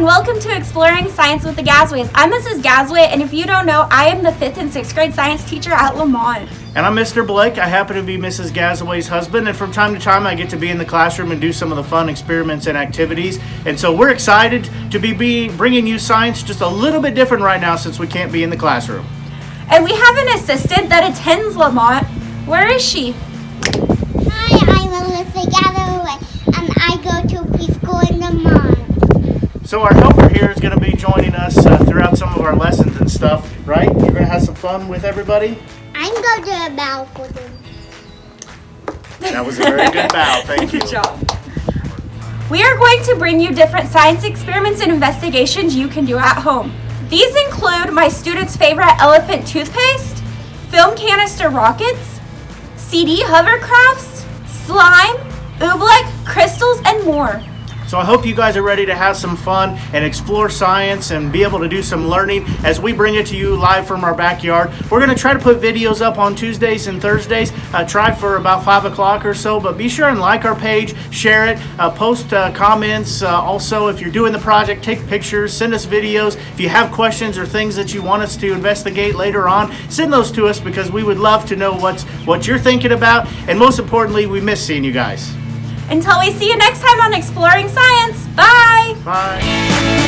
welcome to Exploring Science with the Gazaways. I'm Mrs. Gazaway, and if you don't know, I am the 5th and 6th grade science teacher at Lamont. And I'm Mr. Blake. I happen to be Mrs. Gazaway's husband, and from time to time I get to be in the classroom and do some of the fun experiments and activities. And so we're excited to be bringing you science just a little bit different right now since we can't be in the classroom. And we have an assistant that attends Lamont. Where is she? Hi, I'm Alyssa Gazaway, and I go to preschool in Lamont. So our helper here is going to be joining us throughout some of our lessons and stuff, right? You're going to have some fun with everybody? I'm going to bow for them. That was a very good bow. Thank you. Good job. We are going to bring you different science experiments and investigations you can do at home. These include my students' favorite elephant toothpaste, film canister rockets, CD hovercrafts, slime, oobleck, crystals, and more. So I hope you guys are ready to have some fun and explore science and be able to do some learning as we bring it to you live from our backyard. We're going to try to put videos up on Tuesdays and Thursdays. Try for about 5 o'clock or so, but be sure and like our page, share it, post comments. Also, if you're doing the project, take pictures, send us videos. If you have questions or things that you want us to investigate later on, send those to us because we would love to know what you're thinking about. And most importantly, we miss seeing you guys. Until we see you next time on Exploring Science, bye! Bye.